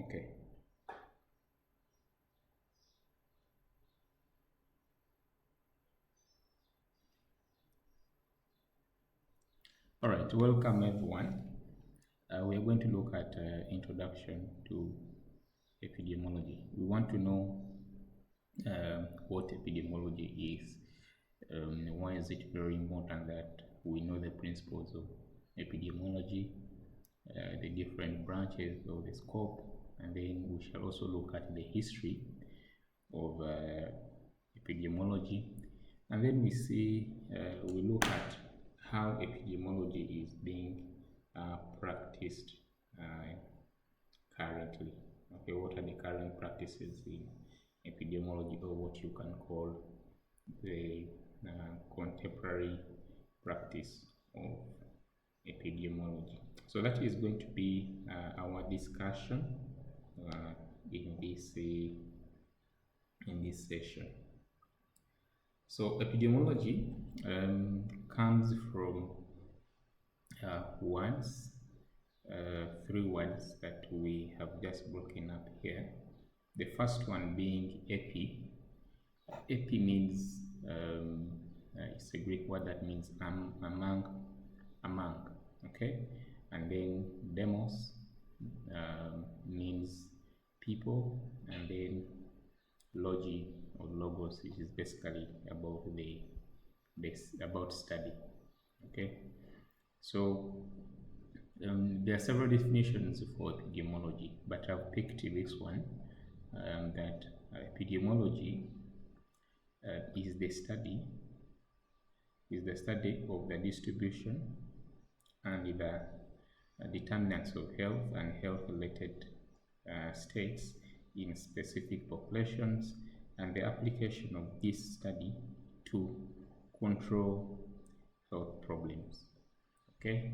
Okay. All right. Welcome, everyone. We are going to look at introduction to epidemiology. We want to know what epidemiology is. Why is it very important that we know the principles of epidemiology, the different branches of the scope, and then we shall also look at the history of epidemiology, and then we look at how epidemiology is being practiced currently. Okay, what are the current practices in epidemiology, or what you can call the contemporary practice of epidemiology? So that is going to be our discussion in this session. So epidemiology comes from words, three words that we have just broken up here. The first one being epi. Epi means, it's a Greek word that means among, okay? And then demos means people, and then logi or logos, which is basically about study, okay? So there are several definitions for epidemiology, but I've picked this one, that epidemiology is the study of the distribution and the determinants of health and health-related states in specific populations, and the application of this study to control health problems. Okay,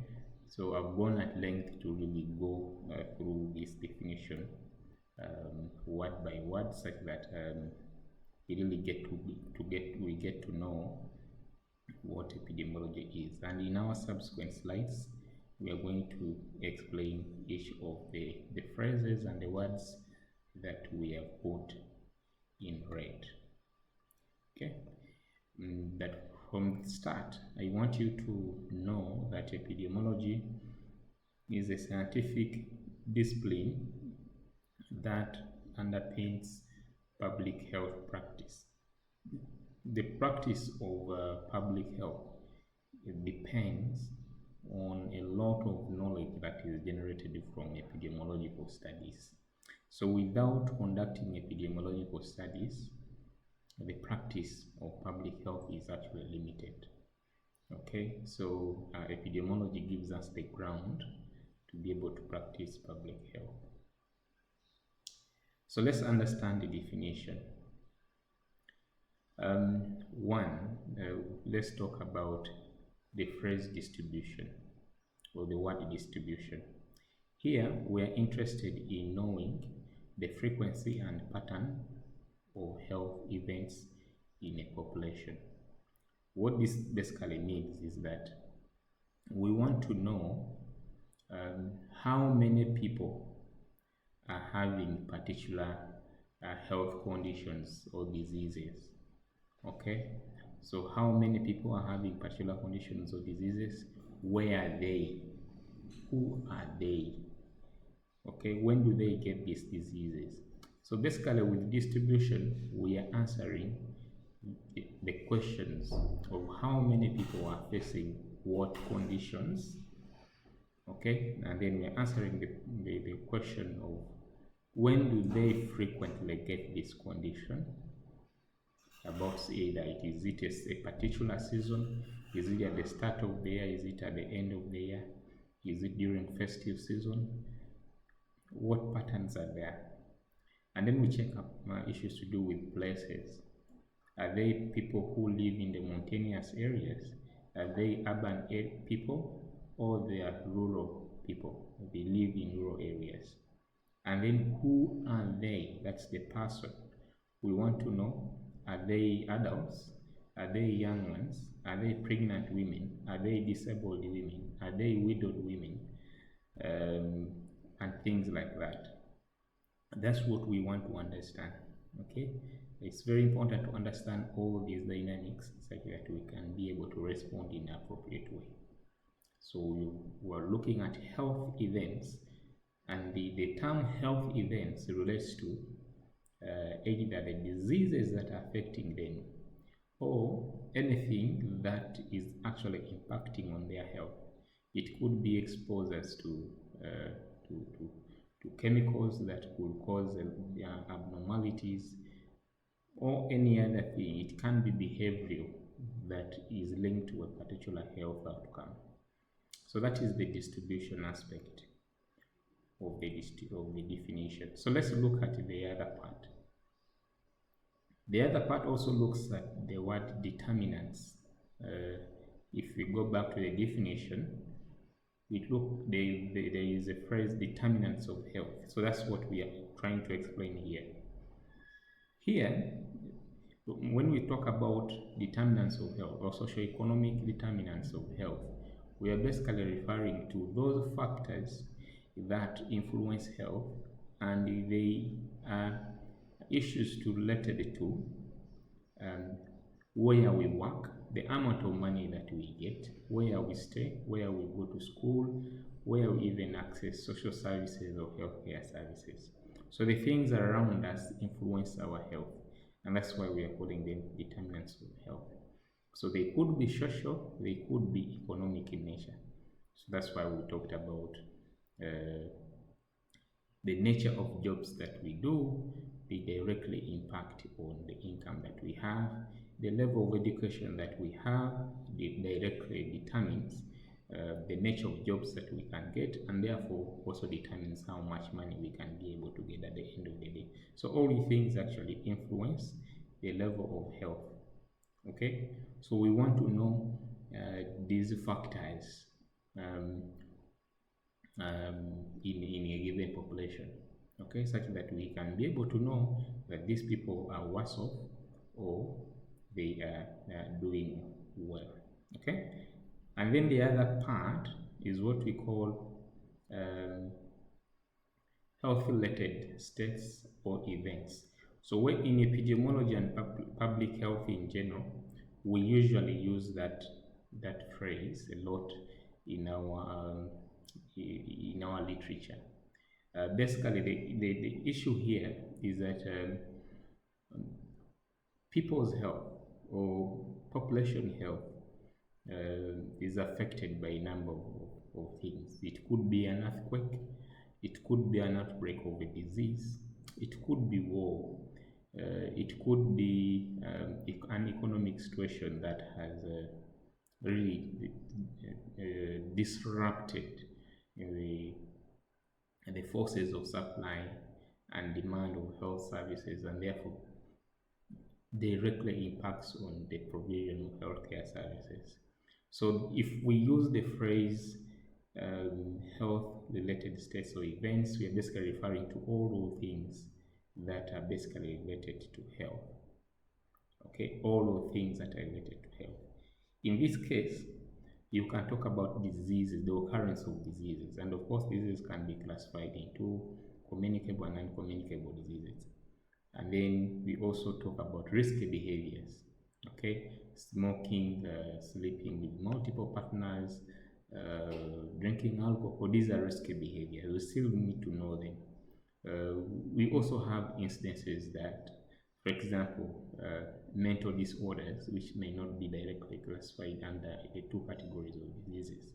so I've gone at length to really go through this definition word by word, such that we get to know what epidemiology is. And in our subsequent slides, we are going to explain each of the phrases and the words that we have put in red. Okay, but from the start, I want you to know that epidemiology is a scientific discipline that underpins public health practice. The practice of public health, it depends on a lot of knowledge that is generated from epidemiological studies. So without conducting epidemiological studies, the practice of public health is actually limited. Okay, so epidemiology gives us the ground to be able to practice public health. So let's understand the definition. Let's talk about the phrase distribution, or the word distribution. Here we are interested in knowing the frequency and pattern of health events in a population. What this basically means is that we want to know how many people are having particular health conditions or diseases. Okay, so how many people are having particular conditions or diseases? Where are they? Who are they? Okay, when do they get these diseases? So basically, with distribution, we are answering the questions of how many people are facing what conditions. Okay, and then we are answering the question of when do they frequently get this condition. About either is it a particular season, is it at the start of the year, is it at the end of the year, is it during festive season, what patterns are there? And then we check up issues to do with places. Are they people who live in the mountainous areas? Are they urban people, or they are rural people? They live in rural areas. And then who are they? That's the person. We want to know, are they adults? Are they young ones? Are they pregnant women? Are they disabled women? Are they widowed women? And things like that. That's what we want to understand. Okay, it's very important to understand all these dynamics such that we can be able to respond in an appropriate way. So we were looking at health events, and the term health events relates to either the diseases that are affecting them or anything that is actually impacting on their health. It could be exposures uh, to, to, to chemicals that could cause abnormalities or any other thing. It can be behavioral that is linked to a particular health outcome. So that is the distribution aspect of the definition. So let's look at the other part. The other part also looks at the word determinants. If we go back to the definition, there is a phrase determinants of health. So that's what we are trying to explain here. Here, when we talk about determinants of health or socioeconomic determinants of health, we are basically referring to those factors that influence health, and they are issues related to where we work, the amount of money that we get, where we stay, where we go to school, where we even access social services or healthcare services. So the things around us influence our health, and that's why we are calling them determinants of health. So they could be social, they could be economic in nature. So that's why we talked about the nature of jobs that we do, they directly impact on the income that we have. The level of education that we have directly determines the nature of jobs that we can get, and therefore also determines how much money we can be able to get at the end of the day. So all these things actually influence the level of health. Okay, so we want to know these factors in a given population, okay, such that we can be able to know that these people are worse off or they are doing well, okay. And then the other part is what we call health-related states or events. So when in epidemiology and public health in general, we usually use that phrase a lot in our literature. Basically, the issue here is that people's health or population health is affected by a number of things. It could be an earthquake, it could be an outbreak of a disease, it could be war, it could be an economic situation that has really disrupted the forces of supply and demand of health services, and therefore directly impacts on the provision of healthcare services. So if we use the phrase health-related states or events, we are basically referring to all those things that are basically related to health. Okay, all those things that are related to health. In this case, you can talk about diseases, the occurrence of diseases, and of course, diseases can be classified into communicable and uncommunicable diseases. And then we also talk about risky behaviors, okay? Smoking, sleeping with multiple partners, drinking alcohol, these are risky behaviors. We still need to know them. We also have instances that, for example, mental disorders, which may not be directly classified under the two categories of diseases.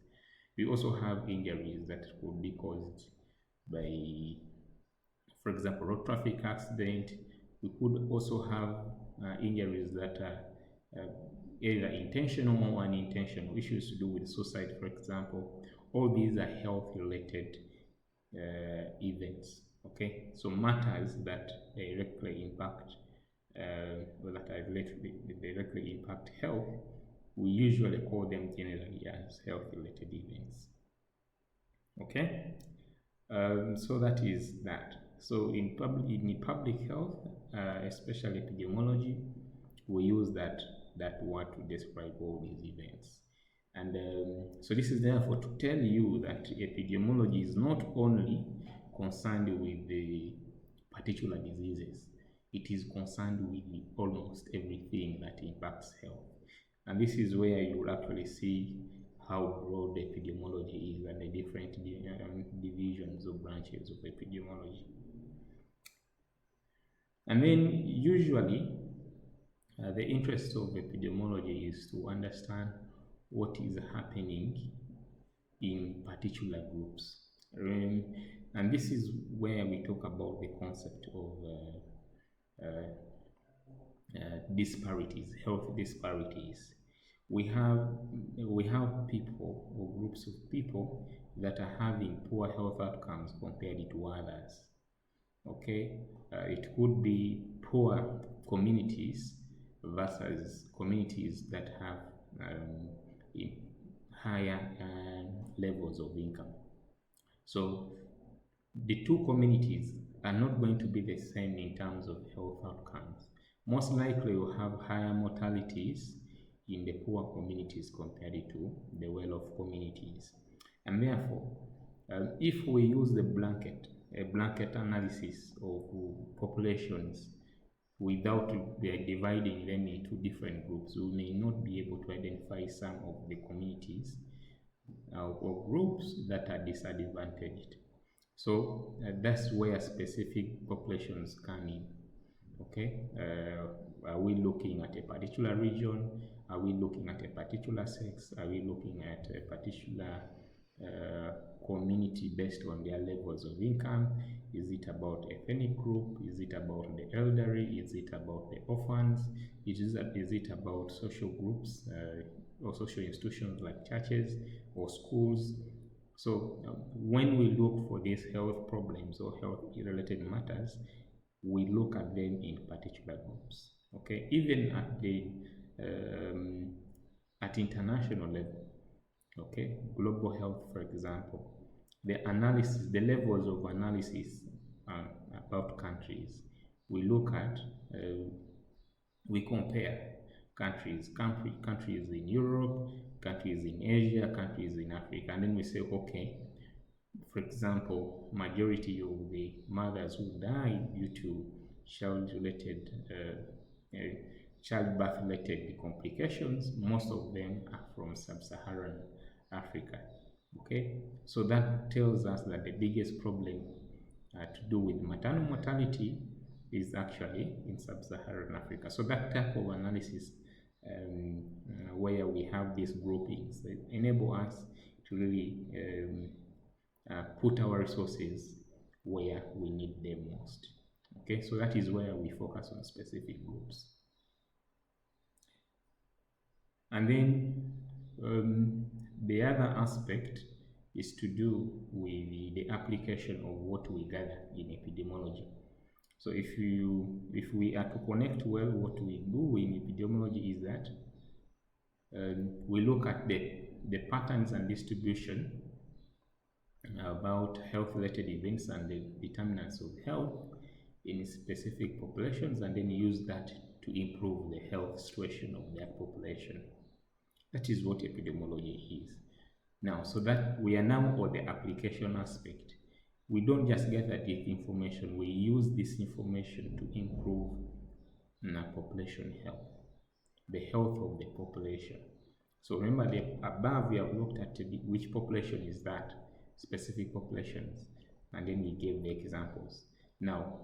We also have injuries that could be caused by, for example, road traffic accident. We could also have injuries that are either intentional or unintentional, issues to do with suicide, for example. All these are health-related events, okay? So matters that directly impact or that directly impact health, we usually call them generally as health-related events, okay? So that is that. So in public health, especially epidemiology, we use that word to describe all these events. And so this is therefore to tell you that epidemiology is not only concerned with the particular diseases. It is concerned with almost everything that impacts health. And this is where you will actually see how broad epidemiology is and the different divisions or branches of epidemiology. And then usually the interest of epidemiology is to understand what is happening in particular groups. And this is where we talk about the concept of disparities, health disparities. We have people or groups of people that are having poor health outcomes compared to others. Okay, it could be poor communities versus communities that have higher levels of income. So the two communities are not going to be the same in terms of health outcomes. Most likely you'll have higher mortalities in the poor communities compared to the well-off communities. And therefore, if we use a blanket analysis of populations without dividing them into different groups, we may not be able to identify some of the communities or groups that are disadvantaged. So that's where specific populations come in. Okay, are we looking at a particular region? Are we looking at a particular sex? Are we looking at a particular community based on their levels of income? Is it about ethnic group? Is it about the elderly? Is it about the orphans? Is it about social groups or social institutions like churches or schools? So when we look for these health problems or health-related matters, we look at them in particular groups. Okay, even at international level. Okay, global health, for example, the levels of analysis about countries, we look at, we compare countries in Europe, countries in Asia, countries in Africa, and then we say, okay, for example, majority of the mothers who die due to childbirth-related complications, most of them are from sub-Saharan Africa. Okay, so that tells us that the biggest problem to do with maternal mortality is actually in sub-Saharan Africa. So that type of analysis where we have these groupings enable us to really put our resources where we need them most. Okay, so that is where we focus on specific groups. And then the other aspect is to do with the application of what we gather in epidemiology. So if we are to connect well, what we do in epidemiology is that we look at the patterns and distribution about health-related events and the determinants of health in specific populations, and then use that to improve the health situation of that population. That is what epidemiology is. Now, so that we are now on the application aspect. We don't just gather this information, we use this information to improve population health, the health of the population. So remember, above we have looked at which population is that, specific populations, and then we gave the examples. Now,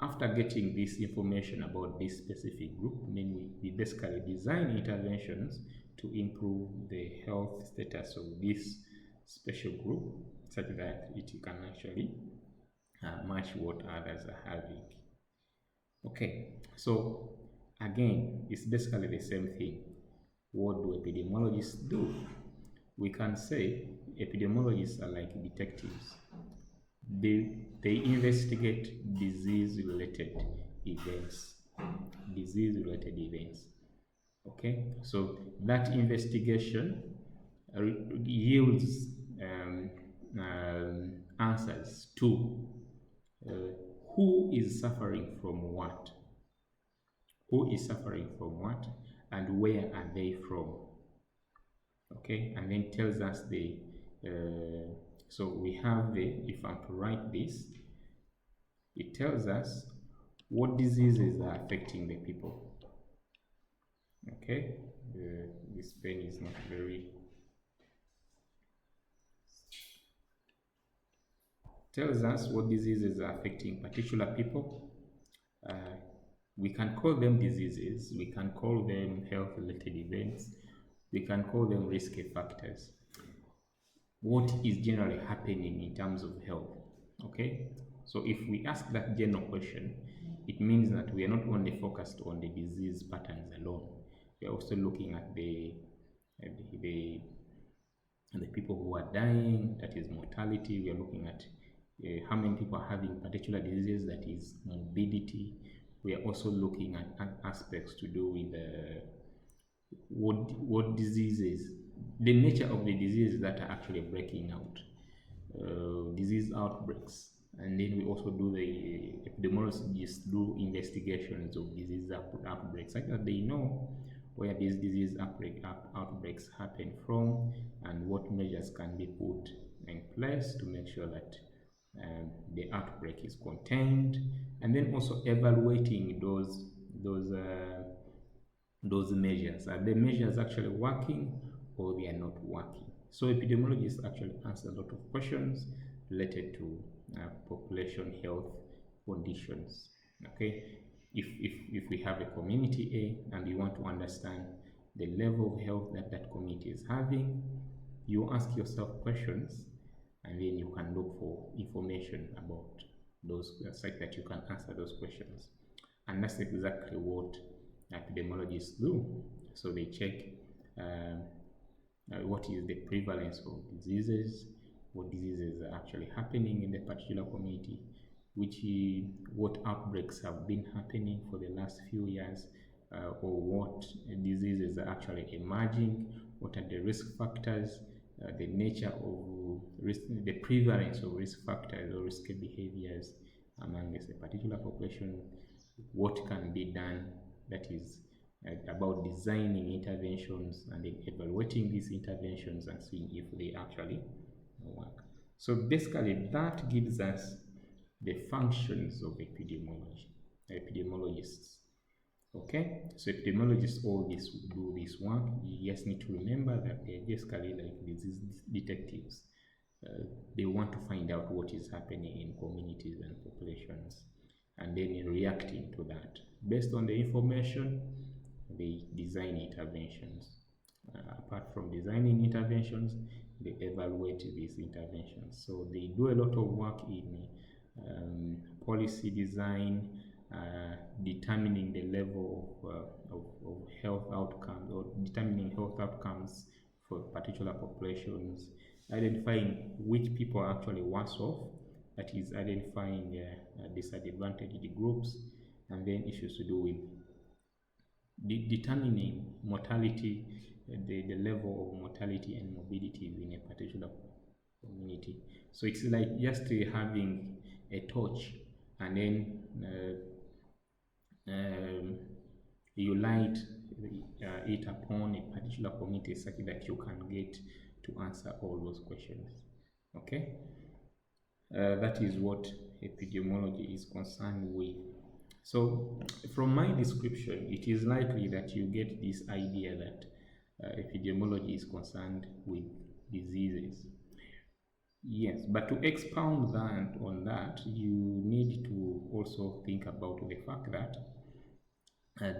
after getting this information about this specific group, then we basically design interventions to improve the health status of this special group such that it can actually match what others are having. Okay, so again, it's basically the same thing. What do epidemiologists do? We can say epidemiologists are like detectives. They investigate disease-related events. Okay, so that investigation yields answers to who is suffering from what, and where are they from. Okay, and then tells us so we have if I'm to write this, It tells us what diseases are affecting the people. Okay, this pen is not very. Tells us what diseases are affecting particular people. Uh, we can call them diseases, we can call them health-related events, we can call them risk factors. What is generally happening in terms of health? Okay, so if we ask that general question, it means that we are not only focused on the disease patterns alone, we are also looking at the the, the people who are dying, that is mortality. We are looking at how many people are having particular diseases, that is morbidity. We are also looking at aspects to do with what diseases, the nature of the diseases that are actually breaking out, disease outbreaks. And then we also do the epidemiologists do investigations of disease outbreaks, like that they know where these disease outbreaks happen from and what measures can be put in place to make sure that the outbreak is contained, and then also evaluating those measures. Are the measures actually working or they are not working? So epidemiologists actually answer a lot of questions related to population health conditions. Okay, if we have a community A and you want to understand the level of health that that community is having, you ask yourself questions and then you can look for information about those such that you can answer those questions. And that's exactly what epidemiologists do. So they check what is the prevalence of diseases, what diseases are actually happening in the particular community, what outbreaks have been happening for the last few years, or what diseases are actually emerging, what are the risk factors, the nature of risk, the prevalence of risk factors or risky behaviors among a particular population, what can be done, that is about designing interventions and then evaluating these interventions and seeing if they actually work. So basically that gives us the functions of epidemiologists. Okay, so epidemiologists all this do this work. You just need to remember that they're basically like disease detectives. They want to find out what is happening in communities and populations, and then in reacting to that. Based on the information, they design interventions. Apart from designing interventions, they evaluate these interventions. So they do a lot of work in policy design, determining the level of health outcomes, or determining health outcomes for particular populations, identifying which people are actually worse off, that is identifying disadvantaged groups, and then issues to do with determining mortality, the level of mortality and morbidity in a particular community. So it's like just having a torch and then you light it upon a particular community such that you can get to answer all those questions. Okay, that is what epidemiology is concerned with. So from my description, it is likely that you get this idea that epidemiology is concerned with diseases. Yes, but to expound on that, you need to also think about the fact that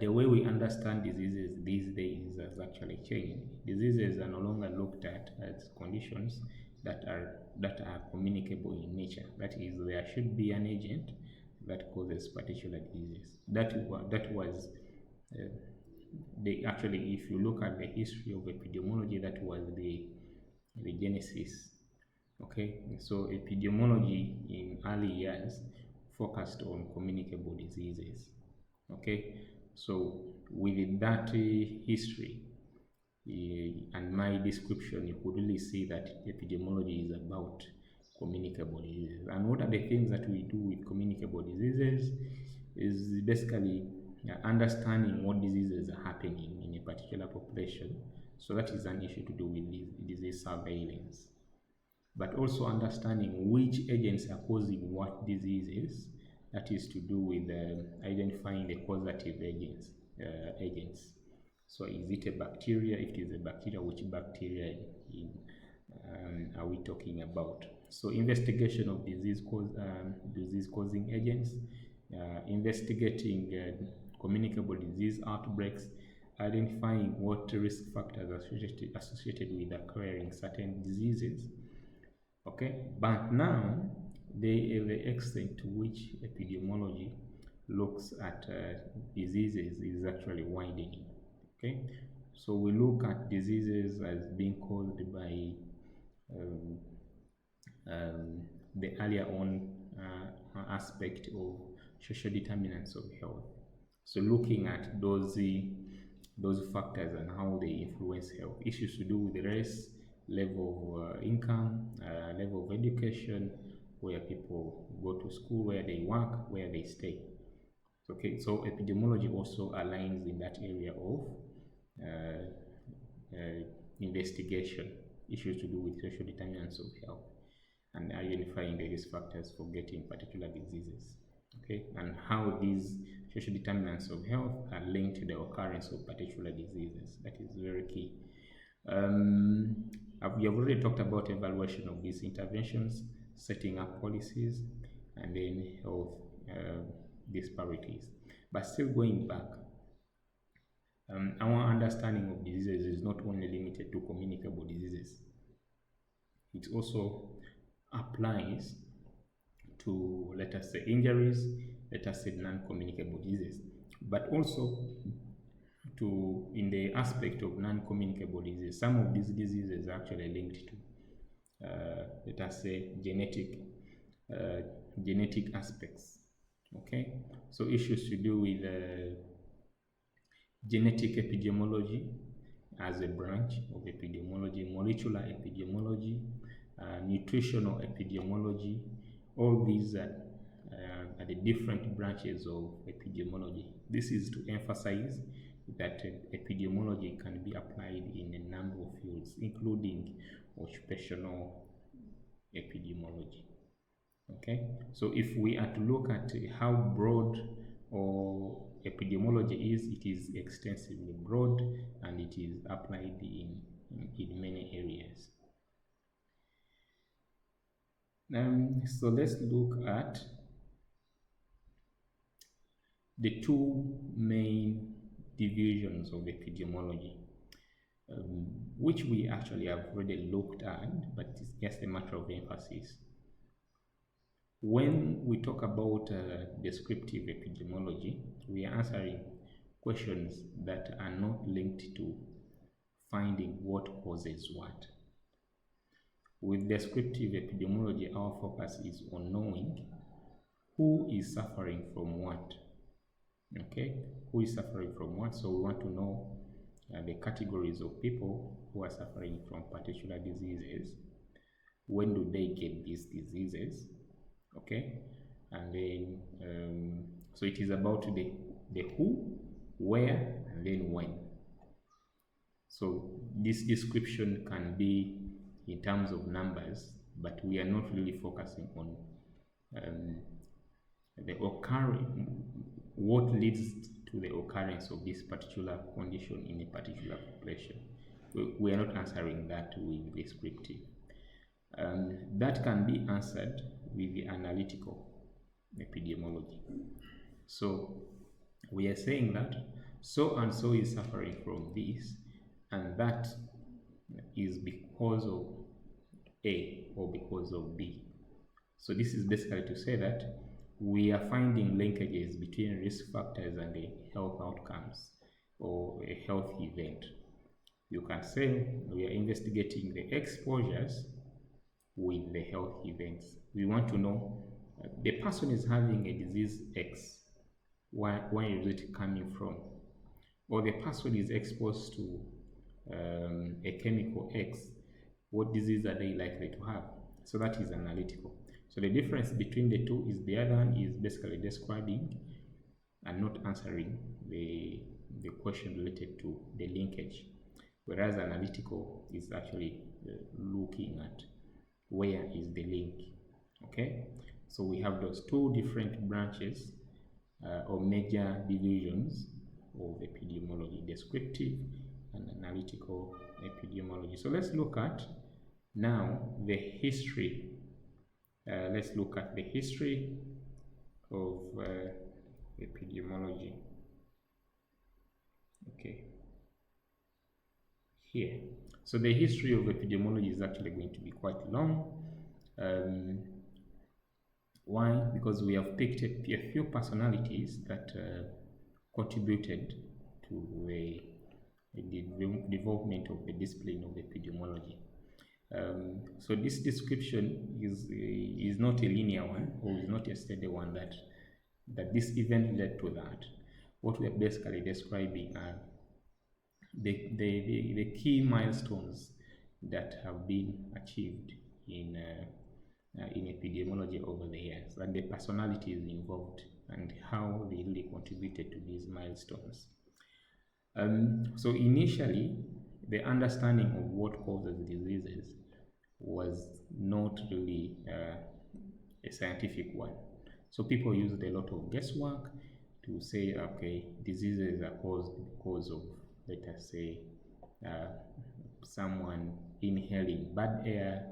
the way we understand diseases these days has actually changed. Diseases are no longer looked at as conditions that are communicable in nature. That is, there should be an agent that causes particular disease. That was actually, if you look at the history of epidemiology, that was the genesis. Okay, so epidemiology in early years focused on communicable diseases. Okay, so with that history and my description, you could really see that epidemiology is about communicable diseases. And what are the things that we do with communicable diseases is basically understanding what diseases are happening in a particular population. So that is an issue to do with disease surveillance, but also understanding which agents are causing what diseases that is to do with identifying the causative agents. So is it a bacteria? If it is a bacteria, which bacteria are we talking about? So investigation of disease causing agents, investigating communicable disease outbreaks, identifying what risk factors are associated with acquiring certain diseases. Okay, but now the extent to which epidemiology looks at diseases is actually widening. Okay, so we look at diseases as being caused by um, the earlier on aspect of social determinants of health. So looking at those factors and how they influence health, issues to do with race, level of income, level of education, where people go to school, where they work, where they stay. Okay, so epidemiology also aligns in that area of uh, investigation, issues to do with social determinants of health, and identifying the risk factors for getting particular diseases. Okay, and how these social determinants of health are linked to the occurrence of particular diseases. That is very key. We have already talked about evaluation of these interventions, setting up policies, and then health disparities. But still going back, our understanding of diseases is not only limited to communicable diseases. It also applies to, let us say, injuries, let us say non-communicable diseases, but also to, in the aspect of non-communicable diseases, some of these diseases are actually linked to, let us say, genetic aspects. Okay, so issues to do with genetic epidemiology as a branch of epidemiology, molecular epidemiology, nutritional epidemiology. All these are the different branches of epidemiology. This is to emphasize that epidemiology can be applied in a number of fields, including occupational epidemiology. Okay, so if we are to look at how broad or epidemiology is, it is extensively broad and it is applied in many areas. So let's look at the two main divisions of epidemiology, which we actually have already looked at, but it's just a matter of emphasis. When we talk about descriptive epidemiology, we are answering questions that are not linked to finding what causes what. With descriptive epidemiology, our focus is on knowing who is suffering from what. Okay, who is suffering from what? So we want to know the categories of people who are suffering from particular diseases. When do they get these diseases? Okay, and then so it is about the who, where, and then when. So this description can be in terms of numbers, but we are not really focusing on the occurring, what leads to the occurrence of this particular condition in a particular population. We are not answering that with descriptive. That can be answered with the analytical epidemiology. So we are saying that so and so is suffering from this, and that is because of A or because of B. So this is basically to say that we are finding linkages between risk factors and the health outcomes or a health event. You can say we are investigating the exposures with the health events. We want to know the person is having a disease X. Where is it coming from? Or the person is exposed to a chemical X. What disease are they likely to have? So that is analytical. So the difference between the two is the other one is basically describing and not answering the question related to the linkage, whereas analytical is actually looking at where is the link. Okay, So we have those two different branches or major divisions of epidemiology: descriptive and analytical epidemiology. So let's look at now the history. Let's look at the history of epidemiology. Okay, here. So the history of epidemiology is actually going to be quite long. Why? Because we have picked a few personalities that contributed to the development of the discipline of epidemiology. So this description is not a linear one, or is not a steady one that this event led to that. What we are basically describing are the key milestones that have been achieved in epidemiology over the years, and the personalities involved and how they really contributed to these milestones. So initially, the understanding of what causes diseases was not really a scientific one. So people used a lot of guesswork to say, okay, diseases are caused because of, let us say, someone inhaling bad air,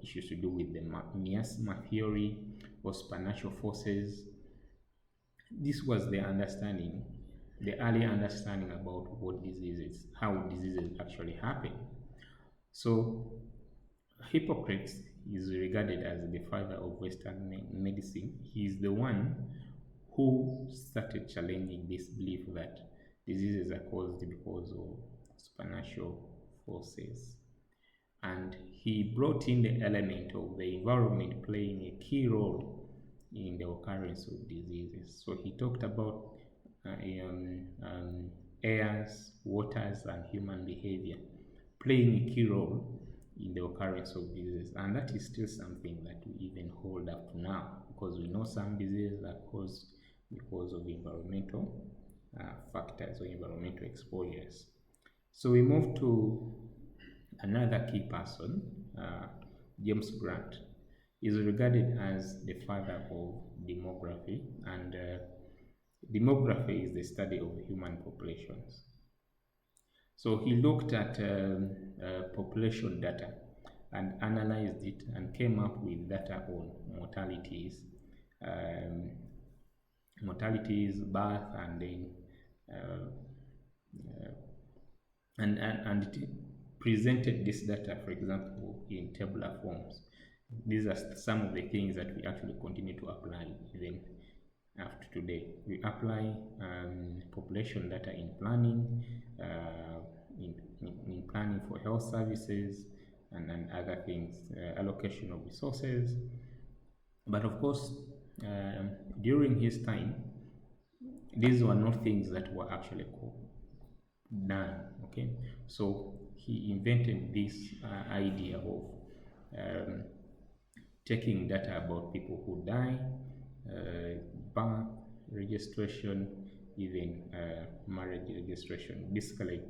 issues to do with the miasma theory or supernatural forces. This was the understanding, the early understanding about what diseases, how diseases actually happen. So Hippocrates is regarded as the father of Western medicine. He is the one who started challenging this belief that diseases are caused because of supernatural forces. And he brought in the element of the environment playing a key role in the occurrence of diseases. So he talked about airs, waters, and human behavior playing a key role in the occurrence of diseases, and that is still something that we even hold up to now, because we know some diseases are caused because of environmental factors or environmental exposures. So we move to another key person, James Grant, is regarded as the father of demography, and demography is the study of human populations. So he looked at population data and analyzed it and came up with data on mortalities, birth, and then and it presented this data, for example, in tabular forms. These are some of the things that we actually continue to apply even after today. We apply population data in planning, in planning for health services, and other things, allocation of resources. But of course, during his time, these were not things that were actually done. Okay, so he invented this idea of taking data about people who die, birth registration, even marriage registration, basically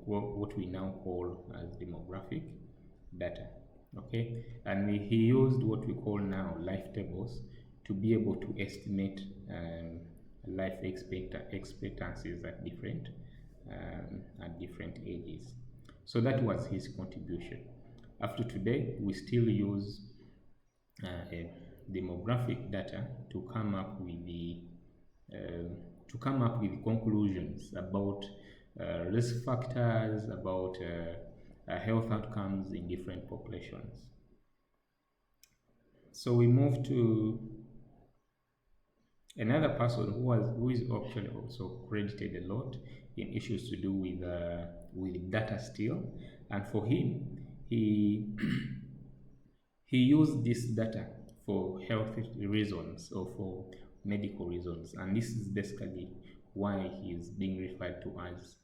what we now call as demographic data. Okay, and he used what we call now life tables to be able to estimate life expectancies at different ages. So that was his contribution. After today, we still use demographic data to come up with conclusions about risk factors, about health outcomes in different populations. So we move to another person who is actually also credited a lot in issues to do with data still, and for him, he he used this data for health reasons or for medical reasons, and this is basically why he is being referred to as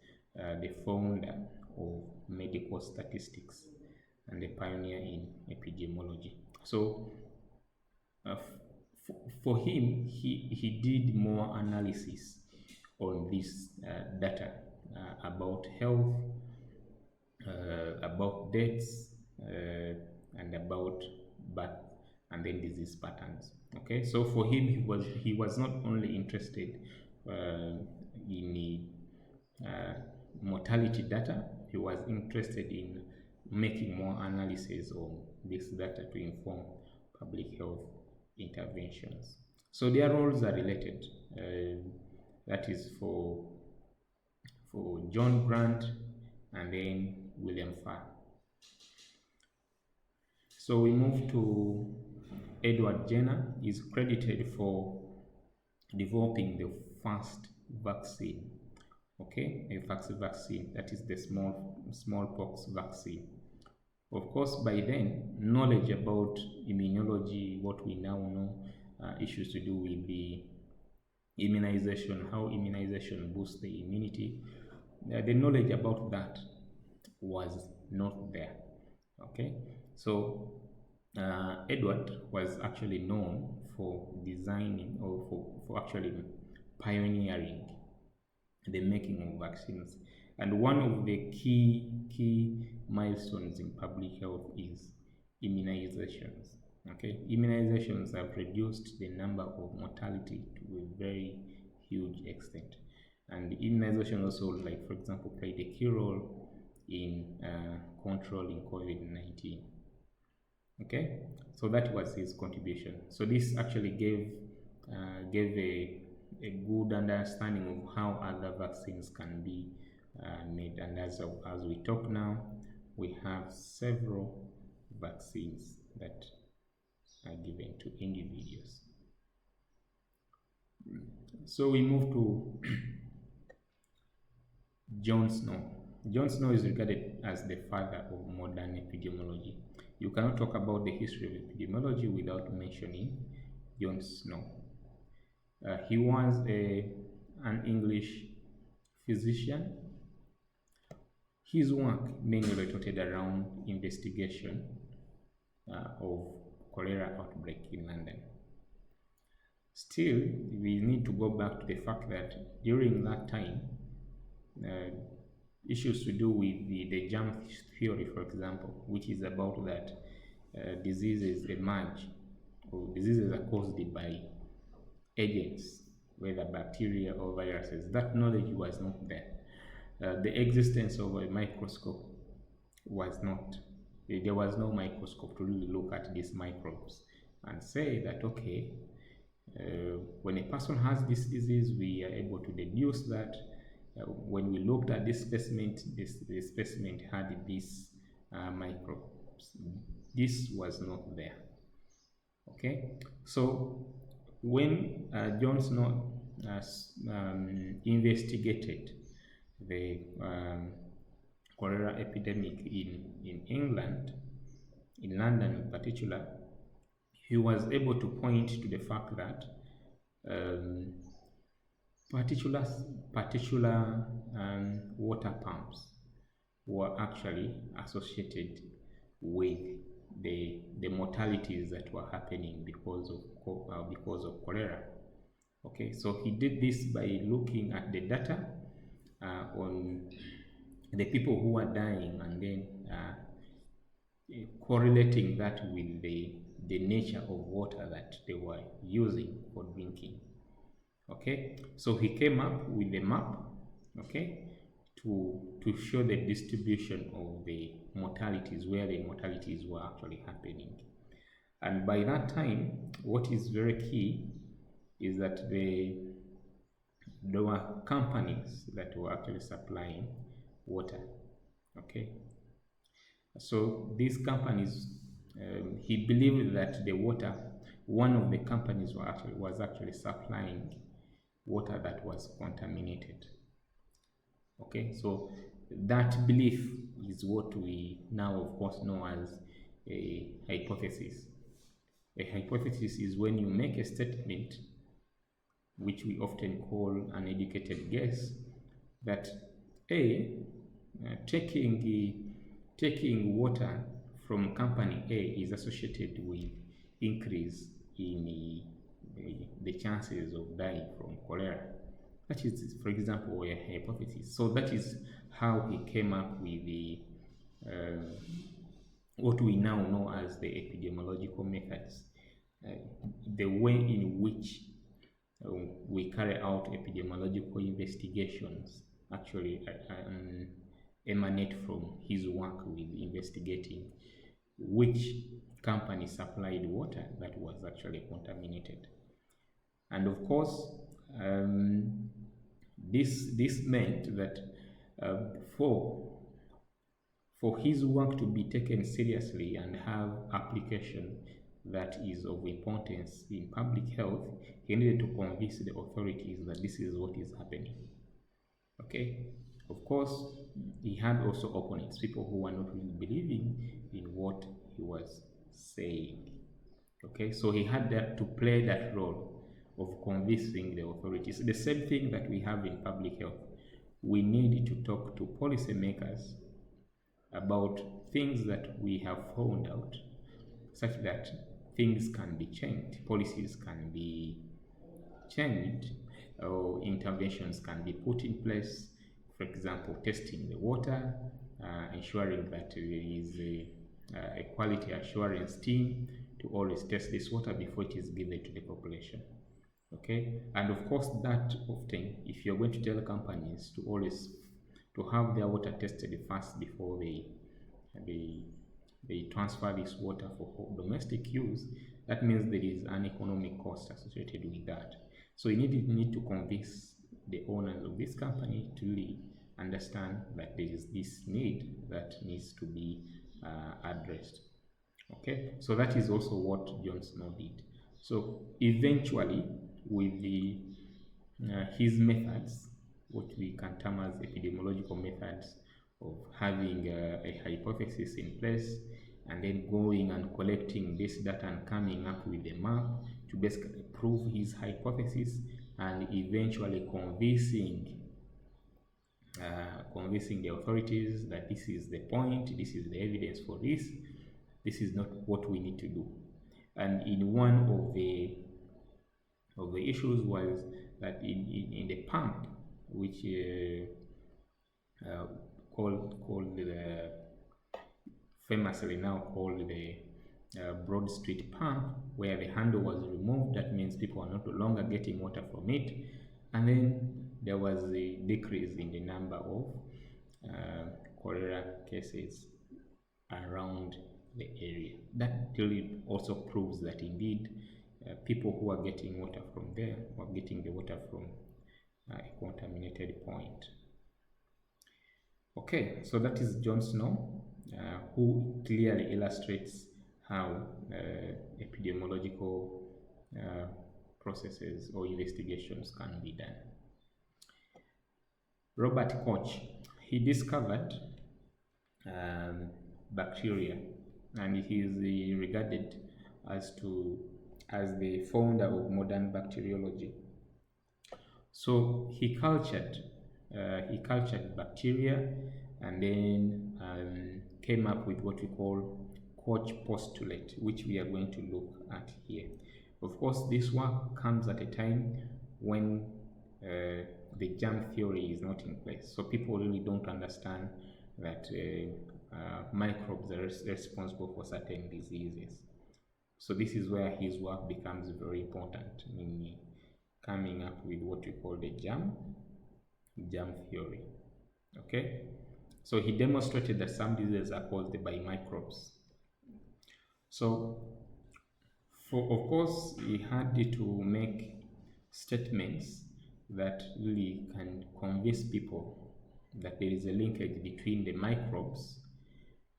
the founder of medical statistics and the pioneer in epidemiology. So for him, he did more analysis on this data about health, about deaths, and about birth and then disease patterns. Okay, so for him, he was not only interested in uh, mortality data. He was interested in making more analysis on this data to inform public health interventions. So their roles are related. That is for John Grant and then William Farr. So we move to Edward Jenner. Is credited for developing the first vaccine. Okay, a vaccine, that is the smallpox vaccine. Of course, by then, knowledge about immunology, what we now know, issues to do with the immunization, how immunization boosts the immunity, the knowledge about that was not there. Okay, so Edward was actually known for designing or for actually pioneering the making of vaccines. And one of the key milestones in public health is immunizations. Okay, immunizations have reduced the number of mortality to a very huge extent. And immunization also, like for example, played a key role in controlling COVID-19. Okay, so that was his contribution. So this actually gave a good understanding of how other vaccines can be made. And as we talk now, we have several vaccines that are given to individuals. So we move to John Snow. John Snow is regarded as the father of modern epidemiology. You cannot talk about the history of epidemiology without mentioning John Snow. He was an English physician. His work mainly rotated around investigation of cholera outbreak in London. Still, we need to go back to the fact that during that time, issues to do with the germ theory, for example, which is about that diseases emerge or diseases are caused by agents, whether bacteria or viruses. That knowledge was not there. The existence of a microscope was not. There was no microscope to really look at these microbes and say that, okay, when a person has this disease, we are able to deduce that when we looked at this specimen, the specimen had these microbes. This was not there. Okay, so when John Snow investigated the cholera epidemic in England, in London in particular, he was able to point to the fact that particular water pumps were actually associated with the mortalities that were happening because of cholera. Okay, so he did this by looking at the data on the people who are dying and then correlating that with the nature of water that they were using for drinking. Okay, so he came up with a map, okay, to show the distribution of the mortalities, where the mortalities were actually happening. And by that time, what is very key is that there were companies that were actually supplying water. Okay, so these companies, he believed that the water, one of the companies was actually supplying water that was contaminated. Okay, so that belief is what we now, of course, know as a hypothesis. A hypothesis is when you make a statement, which we often call an educated guess, that taking water from company A is associated with increase in the chances of dying from cholera. That is, for example, a hypothesis. So that is how he came up with the what we now know as the epidemiological methods. the way in which we carry out epidemiological investigations actually emanate from his work with investigating which company supplied water that was actually contaminated. And of course, this meant that for his work to be taken seriously and have application that is of importance in public health, he needed to convince the authorities that this is what is happening. Okay, of course, he had also opponents, people who were not really believing in what he was saying. Okay, so he had to play that role of convincing the authorities. The same thing that we have in public health. We need to talk to policymakers about things that we have found out, such that things can be changed, policies can be changed, or interventions can be put in place. For example, testing the water, ensuring that there is a quality assurance team to always test this water before it is given to the population. Okay, and of course that often, if you're going to tell companies to always to have their water tested first before they transfer this water for domestic use, that means there is an economic cost associated with that. So you need to convince the owners of this company to really understand that there is this need that needs to be addressed. Okay, so that is also what John Snow did. So eventually, with his methods, what we can term as epidemiological methods of having a hypothesis in place and then going and collecting this data and coming up with a map to basically prove his hypothesis, and eventually convincing the authorities that this is the point, this is the evidence for this is not what we need to do. And in one of the issues was that in the pump, which called the famously now called the Broad Street pump, where the handle was removed. That means people are no longer getting water from it, and then there was a decrease in the number of cholera cases around the area. That really also proves that indeed people who are getting water from there were getting the water from a contaminated point. Okay, so that is John Snow, who clearly illustrates how epidemiological processes or investigations can be done. Robert Koch, he discovered bacteria, and he is regarded as the founder of modern bacteriology. So he cultured bacteria, and then came up with what we call Koch postulate, which we are going to look at here. Of course, this work comes at a time when the germ theory is not in place, so people really don't understand that microbes are responsible for certain diseases. So this is where his work becomes very important in coming up with what we call the germ theory. Okay, so he demonstrated that some diseases are caused by microbes. So of course, he had to make statements that really can convince people that there is a linkage between the microbes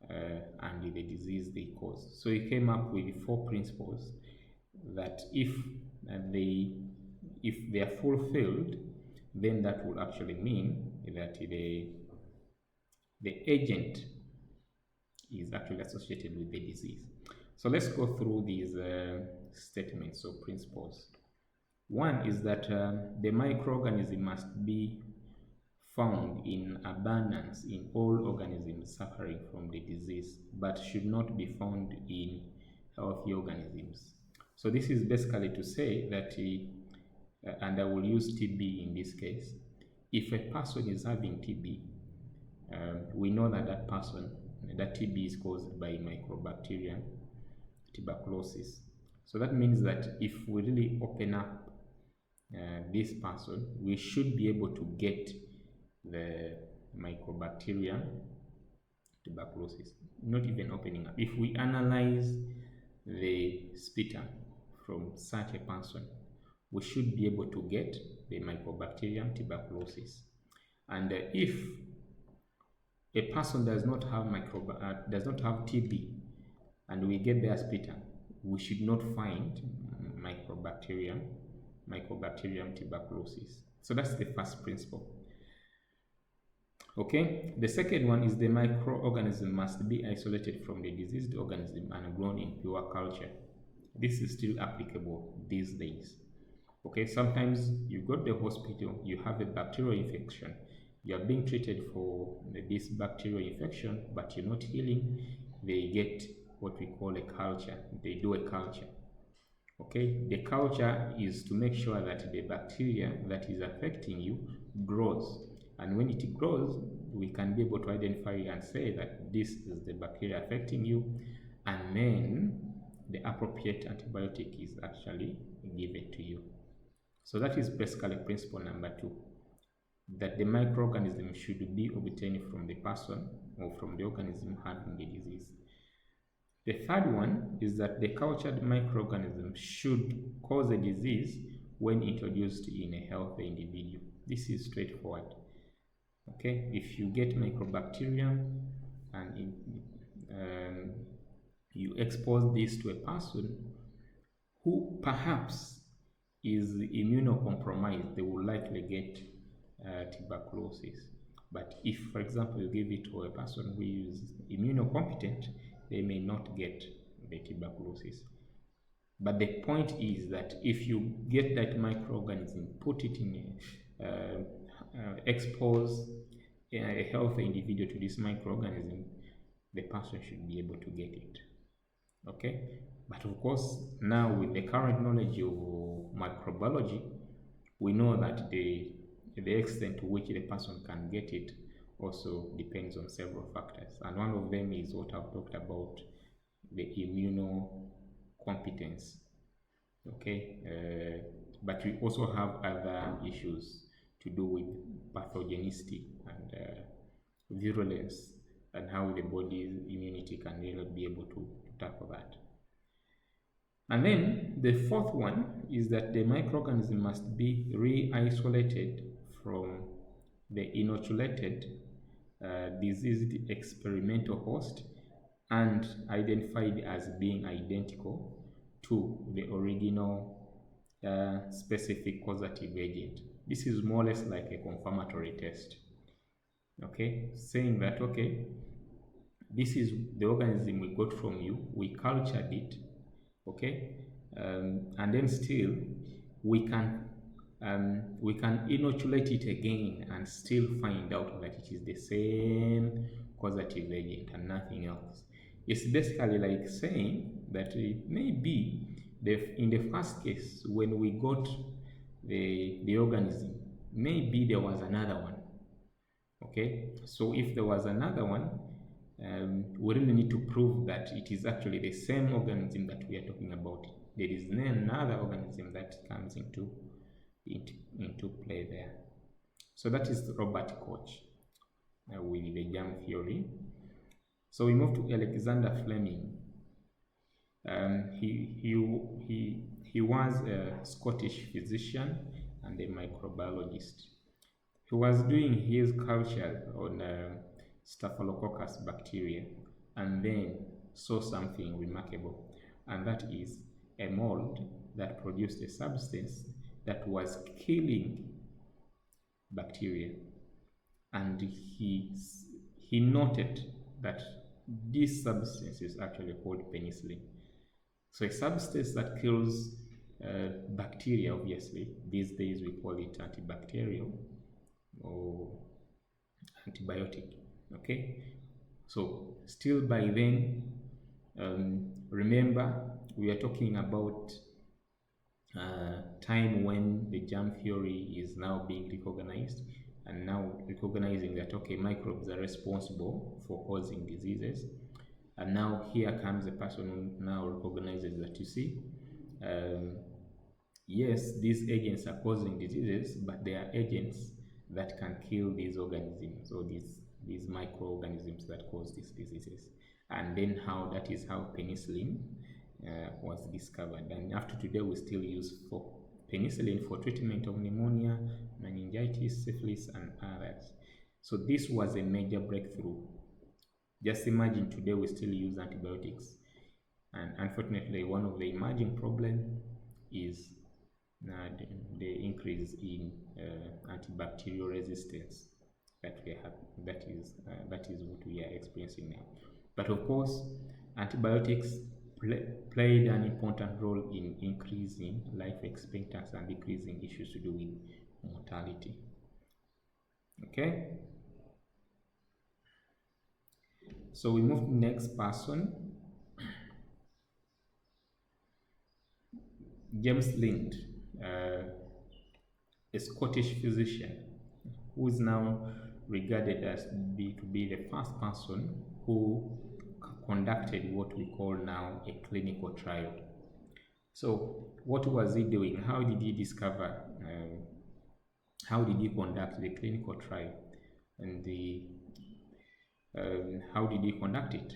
and the disease they cause. So he came up with 4 principles that if they are fulfilled, then that will actually mean that the agent is actually associated with the disease. So let's go through these statements or principles. One is that the microorganism must be found in abundance in all organisms suffering from the disease, but should not be found in healthy organisms. So this is basically to say that, and I will use TB in this case, if a person is having TB, we know that that TB is caused by Mycobacterium tuberculosis. So that means that if we really open up this person, we should be able to get the Mycobacterium tuberculosis. Not even opening up. If we analyze the sputum from such a person, we should be able to get the Mycobacterium tuberculosis. And if a person does not have TB, and we get their sputum, we should not find Mycobacterium tuberculosis. So that's the first principle. Okay, the second one is the microorganism must be isolated from the diseased organism and grown in pure culture. This is still applicable these days. Okay, sometimes you go to the hospital, you have a bacterial infection, you are being treated for this bacterial infection, but you're not healing. They get what we call a culture. They do a culture. Okay, the culture is to make sure that the bacteria that is affecting you grows, and when it grows, we can be able to identify and say that this is the bacteria affecting you, and then the appropriate antibiotic is actually given to you. So that is basically principle number 2, that the microorganism should be obtained from the person or from the organism having the disease. The third one is that the cultured microorganism should cause a disease when introduced in a healthy individual. This is straightforward. Okay, if you get Mycobacterium and you expose this to a person who perhaps is immunocompromised, they will likely get tuberculosis. But if, for example, you give it to a person who is immunocompetent, they may not get the tuberculosis. But the point is that if you get that microorganism, put it in expose a healthy individual to this microorganism, the person should be able to get it. Okay, but of course, now with the current knowledge of microbiology, we know that the extent to which the person can get it also depends on several factors, and one of them is what I've talked about, the immunocompetence. Okay, but we also have other issues to do with pathogenicity and virulence, and how the body's immunity can really be able to tackle that. And then the fourth one is that the microorganism must be re-isolated from the inoculated diseased experimental host and identified as being identical to the original specific causative agent. This is more or less like a confirmatory test. Okay, saying that, okay, this is the organism we got from you, we cultured it, okay, and then still we can inoculate it again and still find out that it is the same causative agent and nothing else. It's basically like saying that it may be in the first case when we got the organism, maybe there was another one. Okay, so if there was another one, we really need to prove that it is actually the same organism that we are talking about. There is another organism that comes into play there. So that is Robert Koch with the germ theory. So we move to Alexander Fleming. He was a Scottish physician and a microbiologist. He was doing his culture on Staphylococcus bacteria and then saw something remarkable, and that is a mold that produced a substance that was killing bacteria. And he noted that this substance is actually called penicillin. So a substance that kills bacteria, obviously, these days we call it antibacterial or antibiotic. Okay, so still by then, remember we are talking about time when the germ theory is now being recognized, and now recognizing that, okay, microbes are responsible for causing diseases. And now here comes a person who now recognizes that, you see, um, yes, these agents are causing diseases, but they are agents that can kill these organisms or these microorganisms that cause these diseases. And then that is how penicillin was discovered. And after today, we still use for penicillin for treatment of pneumonia, meningitis, syphilis, and others. So this was a major breakthrough. Just imagine today we still use antibiotics. And unfortunately, one of the emerging problems is the increase in antibacterial resistance that we have. That is what we are experiencing now. But of course, antibiotics played an important role in increasing life expectancy and decreasing issues to do with mortality. Okay. So we move to the next person, James Lind, a Scottish physician who is now regarded as to be the first person who conducted what we call now a clinical trial. So what was he doing? How did he discover? How did he conduct the clinical trial? And how did he conduct it?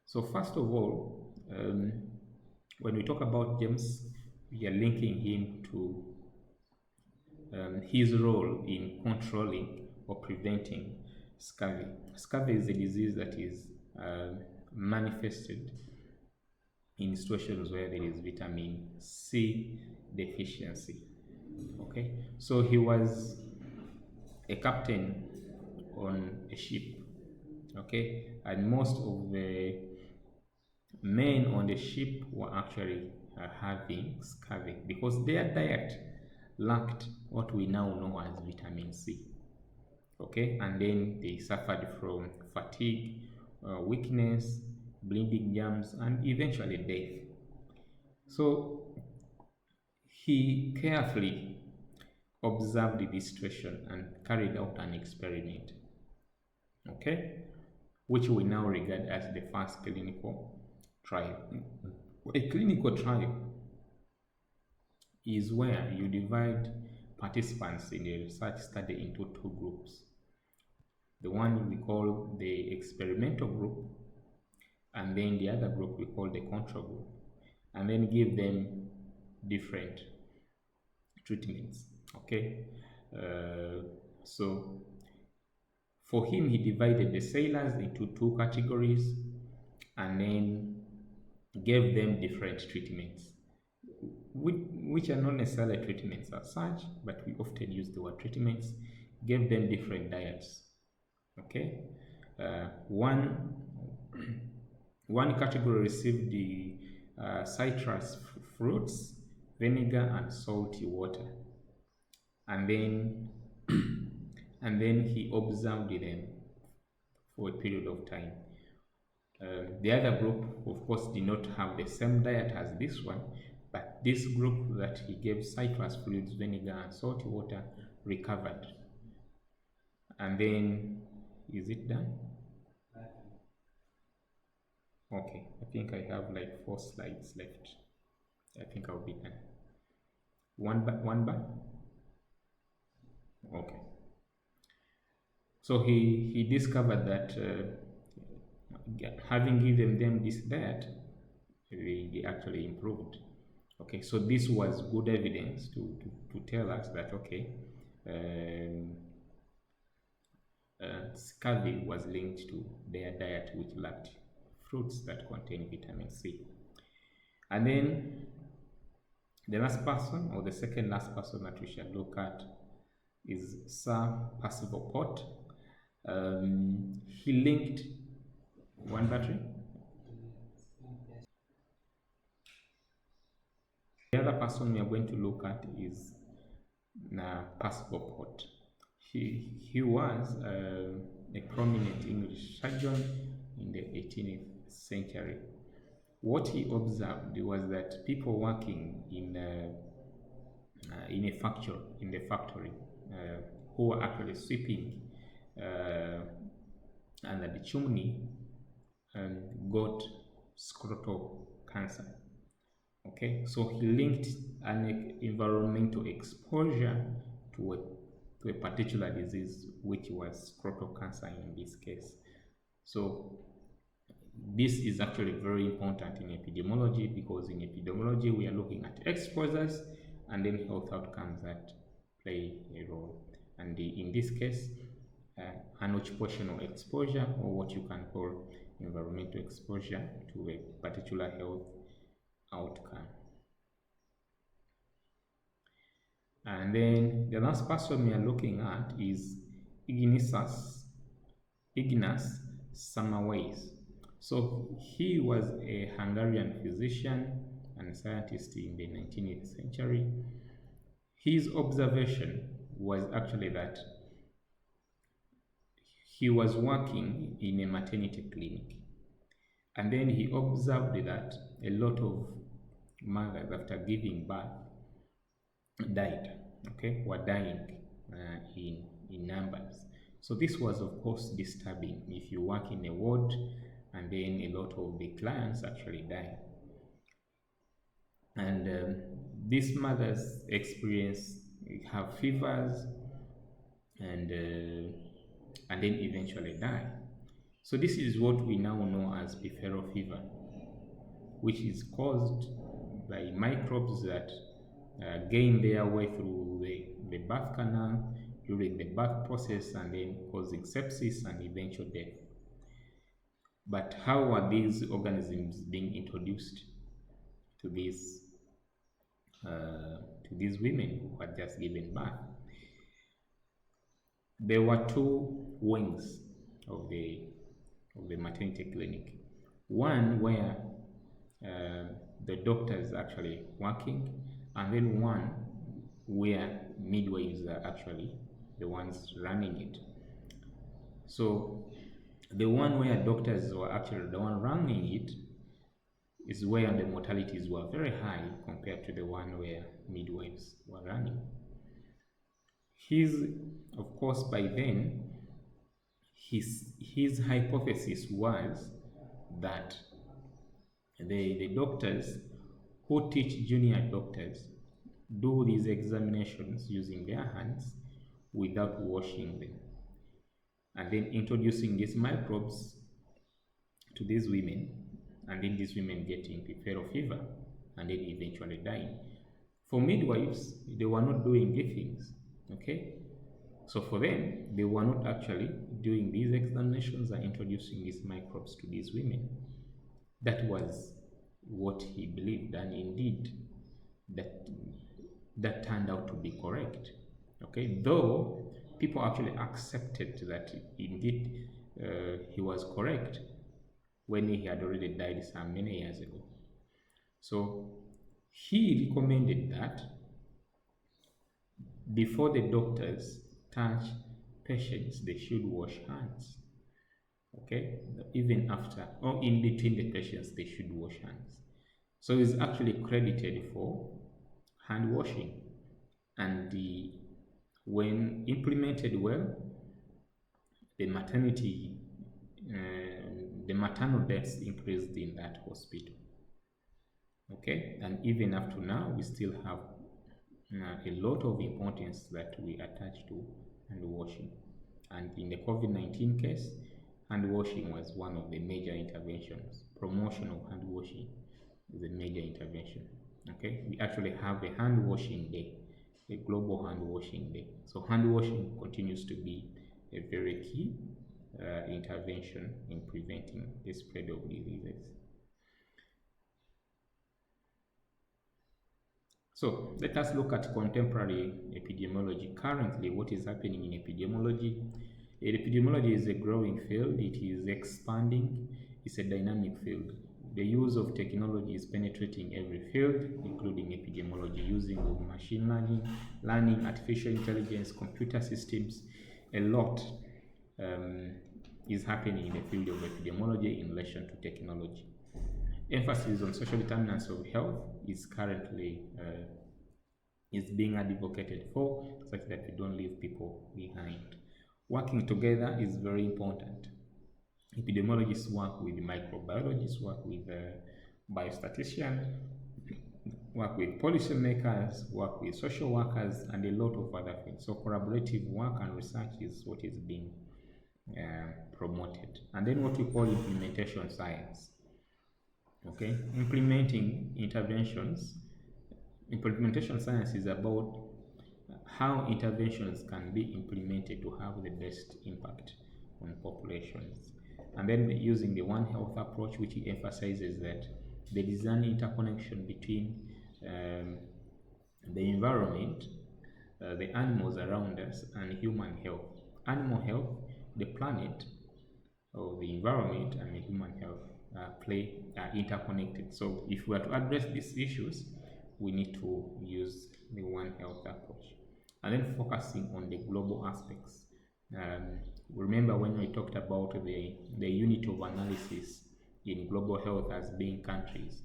So first of all, when we talk about James, we are linking him to his role in controlling or preventing scurvy. Scurvy is a disease that is manifested in situations where there is vitamin C deficiency. Okay, so he was a captain on a ship. Okay, and most of the men on the ship were actually having scurvy because their diet lacked what we now know as vitamin C. Okay, and then they suffered from fatigue, weakness, bleeding gums, and eventually death. So he carefully observed this situation and carried out an experiment, okay, which we now regard as the first clinical trial. A clinical trial is where you divide participants in a research study into two groups. The one we call the experimental group, and then the other group we call the control group, and then give them different treatments. Okay, so for him, he divided the sailors into two categories and then gave them different treatments, which are not necessarily treatments as such, but we often use the word treatments. Gave them different diets. Okay, one category received the citrus fruits, vinegar, and salty water, and then he observed them for a period of time. The other group, of course, did not have the same diet as this one, but this group that he gave citrus fruits, vinegar, and salty water recovered. And then, is it done? Okay, I think I have like 4 slides left. I think I'll be done. One bar? Okay. So he discovered that having given them this diet, they actually improved. Okay, so this was good evidence to tell us that, okay, scurvy was linked to their diet, which lacked fruits that contain vitamin C. And then the last person, or the second last person that we shall look at, is Sir Percival Pott. He linked one battery. The other person we are going to look at is Percival Pott. He was a prominent English surgeon in the 18th century. What he observed was that people working in the factory, who were actually sweeping under the chimney, got scrotal cancer. Okay, so he linked an environmental exposure to a particular disease, which was scrotal cancer in this case. So this is actually very important in epidemiology, because in epidemiology we are looking at exposures and then health outcomes that play a role. And in this case, an occupational exposure, or what you can call environmental exposure to a particular health outcome. And then the last person we are looking at is Ignaz Semmelweis. So he was a Hungarian physician and scientist in the 19th century. His observation was actually that he was working in a maternity clinic, and then he observed that a lot of mothers, after giving birth, died, okay, were dying in numbers. So this was, of course, disturbing. If you work in a ward and then a lot of the clients actually die, and these mothers experience, have fevers, and then eventually die. So this is what we now know as peripheral fever, which is caused by microbes that gain their way through the birth canal during the birth process, and then causing sepsis and eventual death. But how are these organisms being introduced to these women who had just given birth? There were two wings of the maternity clinic. One where the doctors actually working, and then one where midwives are actually the ones running it. So the one where doctors were actually the one running it is where the mortalities were very high compared to the one where midwives were running. Of course, by then, his hypothesis was that the doctors who teach junior doctors do these examinations using their hands without washing them, and then introducing these microbes to these women, and then these women getting peripheral fever and then eventually dying. For midwives, they were not doing these things, okay? So for them, they were not actually doing these examinations and introducing these microbes to these women. That was what he believed, and indeed that turned out to be correct. Okay, though people actually accepted that indeed he was correct when he had already died some many years ago. So he recommended that before the doctors touch patients, they should wash hands. Okay, even after or in between the patients, they should wash hands. So he's actually credited for hand washing, and when implemented well, the maternal deaths increased in that hospital. Okay, and even up to now, we still have a lot of importance that we attach to hand washing. And in the COVID-19 case, hand washing was one of the major interventions. Promotion of hand washing is a major intervention. Okay, we actually have a hand washing day, a global hand washing day. So hand washing continues to be a very key intervention in preventing the spread of diseases. So let us look at contemporary epidemiology. Currently, what is happening in epidemiology? Epidemiology is a growing field. It is expanding. It's a dynamic field. The use of technology is penetrating every field, including epidemiology, using of machine learning, artificial intelligence, computer systems. A lot is happening in the field of epidemiology in relation to technology. Emphasis on social determinants of health is currently is being advocated for, such that we don't leave people behind. Working together is very important. Epidemiologists work with microbiologists, work with biostatisticians, work with policymakers, work with social workers, and a lot of other things. So collaborative work and research is what is being promoted. And then what we call implementation science. Okay, implementing interventions. Implementation science is about how interventions can be implemented to have the best impact on populations. And then using the One Health approach, which emphasizes that there is an interconnection between the environment, the animals around us, and human health. Animal health, the planet, or the environment, and the human health are interconnected. So if we are to address these issues, we need to use the One Health approach. And then focusing on the global aspects. Remember when we talked about the unit of analysis in global health as being countries.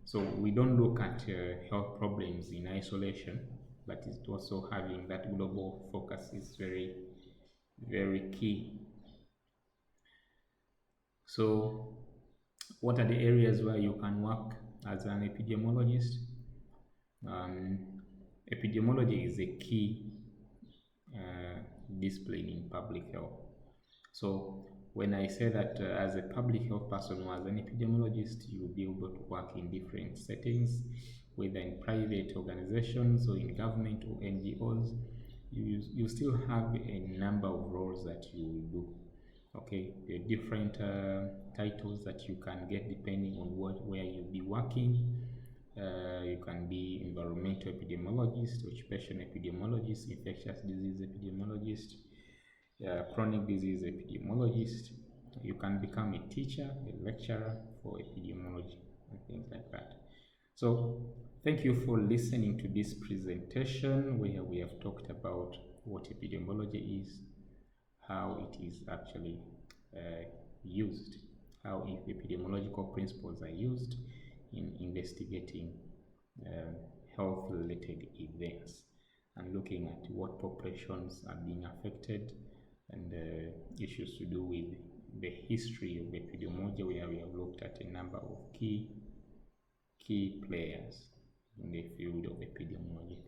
So we don't look at health problems in isolation, but it's also having that global focus is very, very key. So what are the areas where you can work as an epidemiologist? Epidemiology is a key discipline in public health. So when I say that as a public health person or as an epidemiologist, you will be able to work in different settings, whether in private organizations or in government or NGOs. You still have a number of roles that you will do. Okay, there are different titles that you can get depending on where you'll be working. You can be environmental epidemiologist, occupational epidemiologist, infectious disease epidemiologist, chronic disease epidemiologist. You can become a teacher, a lecturer for epidemiology, and things like that. So thank you for listening to this presentation where we have talked about what epidemiology is, how it is actually used, how epidemiological principles are used in investigating health-related events and looking at what populations are being affected and issues to do with the history of epidemiology, where we have looked at a number of key players in the field of epidemiology.